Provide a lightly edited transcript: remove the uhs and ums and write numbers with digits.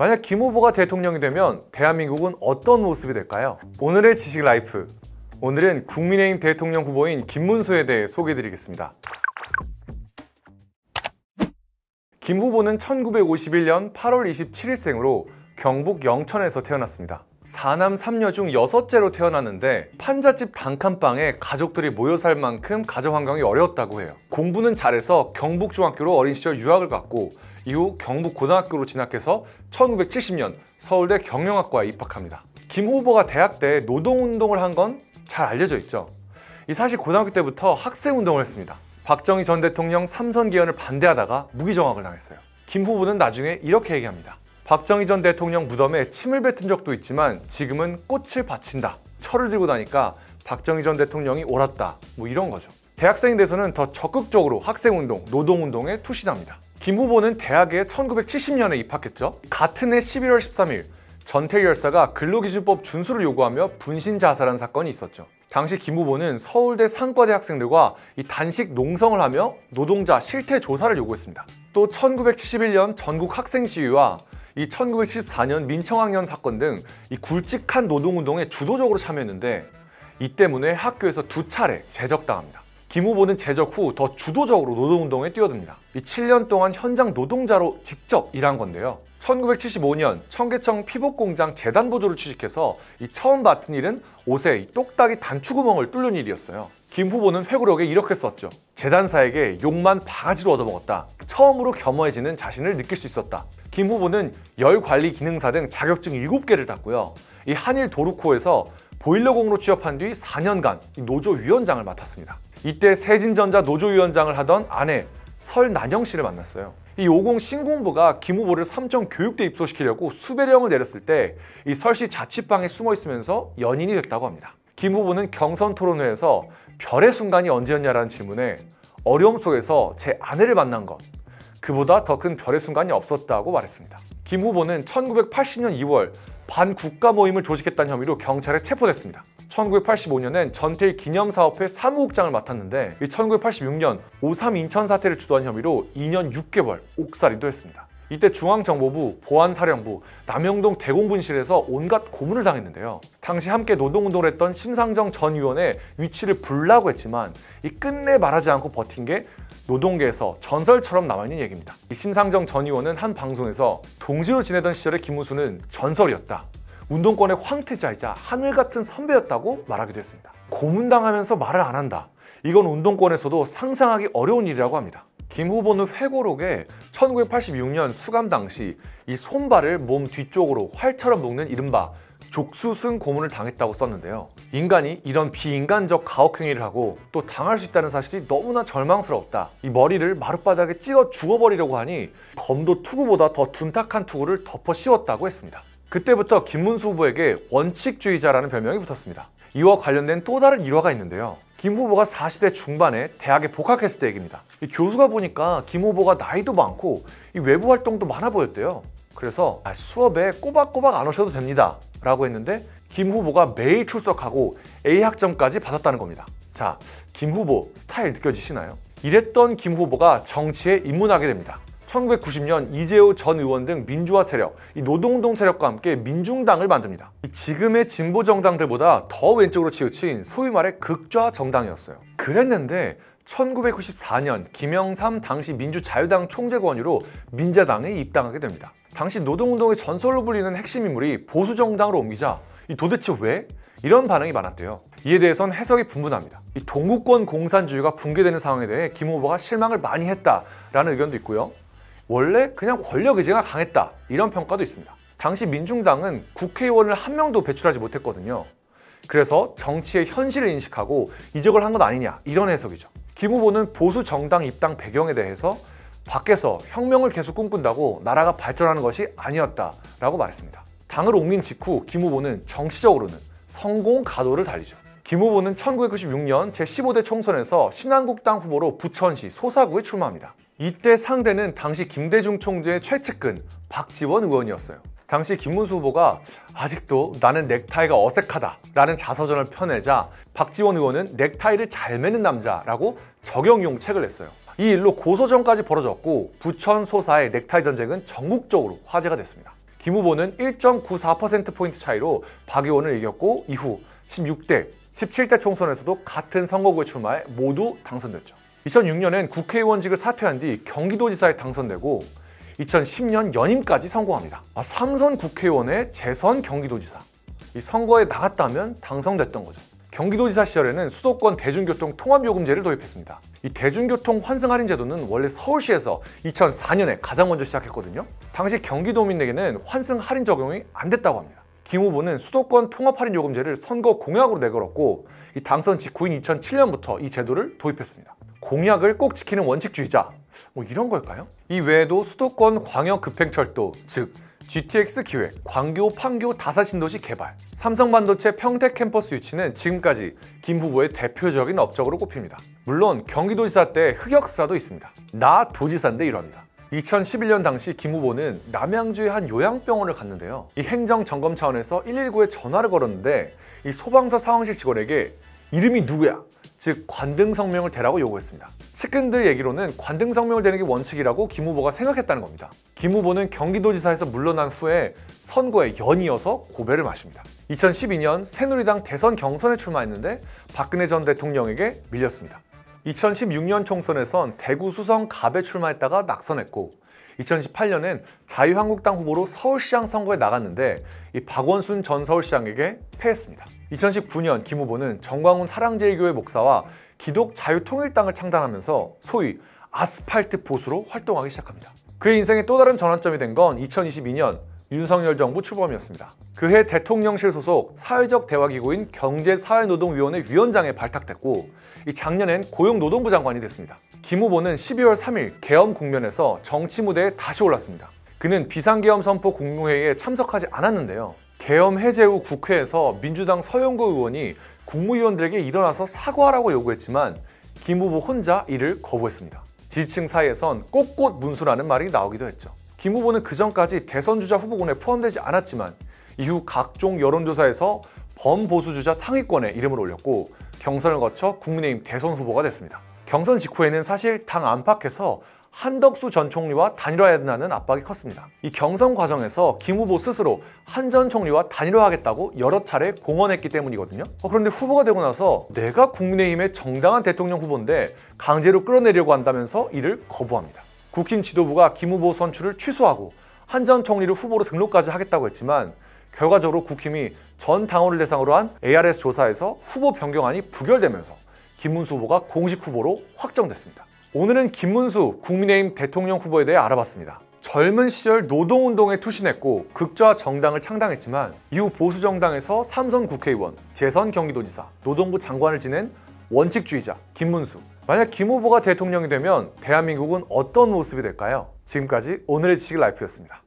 만약 김 후보가 대통령이 되면 대한민국은 어떤 모습이 될까요? 오늘의 지식 라이프, 오늘은 국민의힘 대통령 후보인 김문수에 대해 소개해드리겠습니다. 김 후보는 1951년 8월 27일생으로 경북 영천에서 태어났습니다. 4남 3녀 중 6째로 태어났는데 판잣집 단칸방에 가족들이 모여 살 만큼 가정 환경이 어려웠다고 해요. 공부는 잘해서 경북중학교로 어린 시절 유학을 갔고 이후 경북고등학교로 진학해서 1970년 서울대 경영학과에 입학합니다. 김 후보가 대학 때 노동운동을 한 건 잘 알려져 있죠. 사실 고등학교 때부터 학생운동을 했습니다. 박정희 전 대통령 3선 개헌을 반대하다가 무기정학을 당했어요. 김 후보는 나중에 이렇게 얘기합니다. 박정희 전 대통령 무덤에 침을 뱉은 적도 있지만 지금은 꽃을 바친다. 철을 들고 다니까 박정희 전 대통령이 옳았다. 이런 거죠. 대학생이 돼서는 더 적극적으로 학생운동, 노동운동에 투신합니다. 김 후보는 대학에 1970년에 입학했죠. 같은 해 11월 13일 전태일 열사가 근로기준법 준수를 요구하며 분신 자살한 사건이 있었죠. 당시 김 후보는 서울대 상과대 학생들과 단식 농성을 하며 노동자 실태 조사를 요구했습니다. 또 1971년 전국 학생 시위와 1974년 민청학년 사건 등 굵직한 노동운동에 주도적으로 참여했는데 이 때문에 학교에서 2차례 제적당합니다. 김 후보는 제적 후 더 주도적으로 노동운동에 뛰어듭니다. 7년 동안 현장 노동자로 직접 일한 건데요. 1975년 청계천 피복공장 재단보조를 취직해서 처음 맡은 일은 옷에 똑딱이 단추구멍을 뚫는 일이었어요. 김 후보는 회고록에 이렇게 썼죠. 재단사에게 욕만 바가지로 얻어먹었다. 처음으로 겸허해지는 자신을 느낄 수 있었다. 김 후보는 열관리기능사 등 자격증 7개를 땄고요. 한일 도루코에서 보일러공으로 취업한 뒤 4년간 노조위원장을 맡았습니다. 이때 세진전자 노조위원장을 하던 아내 설난영 씨를 만났어요. 50 신공부가 김 후보를 삼청 교육대 입소시키려고 수배령을 내렸을 때 설씨 자취방에 숨어 있으면서 연인이 됐다고 합니다. 김 후보는 경선 토론회에서 별의 순간이 언제였냐라는 질문에 어려움 속에서 제 아내를 만난 것, 그보다 더 큰 별의 순간이 없었다고 말했습니다. 김 후보는 1980년 2월 반국가 모임을 조직했다는 혐의로 경찰에 체포됐습니다. 1985년엔 전태일 기념사업회 사무국장을 맡았는데 1986년 5.3 인천 사태를 주도한 혐의로 2년 6개월 옥살이도 했습니다. 이때 중앙정보부, 보안사령부, 남영동 대공분실에서 온갖 고문을 당했는데요. 당시 함께 노동운동을 했던 심상정 전 의원의 위치를 불라고 했지만 끝내 말하지 않고 버틴 게 노동계에서 전설처럼 남아있는 얘기입니다. 심상정 전 의원은 한 방송에서 동지로 지내던 시절의 김문수는 전설이었다. 운동권의 황태자이자 하늘 같은 선배였다고 말하기도 했습니다. 고문당하면서 말을 안 한다. 이건 운동권에서도 상상하기 어려운 일이라고 합니다. 김 후보는 회고록에 1986년 수감 당시 손발을 몸 뒤쪽으로 활처럼 묶는 이른바 족수승 고문을 당했다고 썼는데요. 인간이 이런 비인간적 가혹행위를 하고 또 당할 수 있다는 사실이 너무나 절망스러웠다. 머리를 마룻바닥에 찍어 죽어버리려고 하니 검도 투구보다 더 둔탁한 투구를 덮어 씌웠다고 했습니다. 그때부터 김문수 후보에게 원칙주의자라는 별명이 붙었습니다. 이와 관련된 또 다른 일화가 있는데요. 김 후보가 40대 중반에 대학에 복학했을 때 얘기입니다. 교수가 보니까 김 후보가 나이도 많고 외부 활동도 많아 보였대요. 그래서 수업에 꼬박꼬박 안 오셔도 됩니다 라고 했는데 김 후보가 매일 출석하고 A학점까지 받았다는 겁니다. 자, 김 후보 스타일 느껴지시나요? 이랬던 김 후보가 정치에 입문하게 됩니다. 1990년 이재호 전 의원 등 민주화 세력, 노동운동 세력과 함께 민중당을 만듭니다. 지금의 진보 정당들보다 더 왼쪽으로 치우친 소위 말해 극좌 정당이었어요. 그랬는데 1994년 김영삼 당시 민주자유당 총재 권유로 민자당에 입당하게 됩니다. 당시 노동운동의 전설로 불리는 핵심 인물이 보수정당으로 옮기자 도대체 왜? 이런 반응이 많았대요. 이에 대해선 해석이 분분합니다. 동구권 공산주의가 붕괴되는 상황에 대해 김 후보가 실망을 많이 했다라는 의견도 있고요. 원래 그냥 권력 의지가 강했다 이런 평가도 있습니다. 당시 민중당은 국회의원을 한 명도 배출하지 못했거든요. 그래서 정치의 현실을 인식하고 이적을 한 것 아니냐 이런 해석이죠. 김 후보는 보수 정당 입당 배경에 대해서 밖에서 혁명을 계속 꿈꾼다고 나라가 발전하는 것이 아니었다라고 말했습니다. 당을 옮긴 직후 김 후보는 정치적으로는 성공 가도를 달리죠. 김 후보는 1996년 제15대 총선에서 신한국당 후보로 부천시 소사구에 출마합니다. 이때 상대는 당시 김대중 총재의 최측근 박지원 의원이었어요. 당시 김문수 후보가 아직도 나는 넥타이가 어색하다 라는 자서전을 펴내자 박지원 의원은 넥타이를 잘 매는 남자라고 적용용 책을 냈어요. 이 일로 고소전까지 벌어졌고 부천 소사의 넥타이 전쟁은 전국적으로 화제가 됐습니다. 김 후보는 1.94%포인트 차이로 박 의원을 이겼고 이후 16대, 17대 총선에서도 같은 선거구에 출마해 모두 당선됐죠. 2006년엔 국회의원직을 사퇴한 뒤 경기도지사에 당선되고 2010년 연임까지 성공합니다. 3선 국회의원의 재선 경기도지사. 이 선거에 나갔다면 당선됐던 거죠. 경기도지사 시절에는 수도권 대중교통 통합요금제를 도입했습니다. 이 대중교통 환승할인제도는 원래 서울시에서 2004년에 가장 먼저 시작했거든요. 당시 경기도민에게는 환승 할인 적용이 안 됐다고 합니다. 김 후보는 수도권 통합할인요금제를 선거 공약으로 내걸었고 이 당선 직후인 2007년부터 이 제도를 도입했습니다. 공약을 꼭 지키는 원칙주의자, 뭐 이런 걸까요? 이 외에도 수도권 광역급행철도, 즉 GTX 기획, 광교, 판교 다사신도시 개발, 삼성반도체 평택 캠퍼스 유치는 지금까지 김 후보의 대표적인 업적으로 꼽힙니다. 물론 경기도지사 때 흑역사도 있습니다. 나 도지사인데 이럽니다. 2011년 당시 김 후보는 남양주의 한 요양병원을 갔는데요. 이 행정점검 차원에서 119에 전화를 걸었는데 이 소방서 상황실 직원에게 이름이 누구야? 즉 관등성명을 대라고 요구했습니다. 측근들 얘기로는 관등성명을 대는 게 원칙이라고 김 후보가 생각했다는 겁니다. 김 후보는 경기도지사에서 물러난 후에 선거에 연이어서 고배를 마십니다. 2012년 새누리당 대선 경선에 출마했는데 박근혜 전 대통령에게 밀렸습니다. 2016년 총선에선 대구 수성 갑에 출마했다가 낙선했고 2018년엔 자유한국당 후보로 서울시장 선거에 나갔는데 이 박원순 전 서울시장에게 패했습니다. 2019년 김 후보는 정광훈 사랑제일교회 목사와 기독자유통일당을 창단하면서 소위 아스팔트 보수로 활동하기 시작합니다. 그의 인생의 또 다른 전환점이 된 건 2022년 윤석열 정부 출범이었습니다. 그해 대통령실 소속 사회적 대화기구인 경제사회노동위원회 위원장에 발탁됐고 이 작년엔 고용노동부 장관이 됐습니다. 김 후보는 12월 3일 계엄 국면에서 정치 무대에 다시 올랐습니다. 그는 비상계엄 선포 국무회의에 참석하지 않았는데요. 계엄 해제 후 국회에서 민주당 서영구 의원이 국무위원들에게 일어나서 사과하라고 요구했지만 김 후보 혼자 이를 거부했습니다. 지지층 사이에선 꽃꽃 문수라는 말이 나오기도 했죠. 김 후보는 그전까지 대선주자 후보군에 포함되지 않았지만 이후 각종 여론조사에서 범보수주자 상위권에 이름을 올렸고 경선을 거쳐 국민의힘 대선 후보가 됐습니다. 경선 직후에는 사실 당 안팎에서 한덕수 전 총리와 단일화해야 한다는 압박이 컸습니다. 이 경선 과정에서 김 후보 스스로 한 전 총리와 단일화하겠다고 여러 차례 공언했기 때문이거든요. 그런데 후보가 되고 나서 내가 국민의힘의 정당한 대통령 후보인데 강제로 끌어내려고 한다면서 이를 거부합니다. 국힘 지도부가 김 후보 선출을 취소하고 한 전 총리를 후보로 등록까지 하겠다고 했지만 결과적으로 국힘이 전 당원을 대상으로 한 ARS 조사에서 후보 변경안이 부결되면서 김문수 후보가 공식 후보로 확정됐습니다. 오늘은 김문수 국민의힘 대통령 후보에 대해 알아봤습니다. 젊은 시절 노동운동에 투신했고 극좌 정당을 창당했지만 이후 보수정당에서 3선 국회의원, 재선 경기도지사, 노동부 장관을 지낸 원칙주의자 김문수. 만약 김 후보가 대통령이 되면 대한민국은 어떤 모습이 될까요? 지금까지 오늘의 지식라이프였습니다.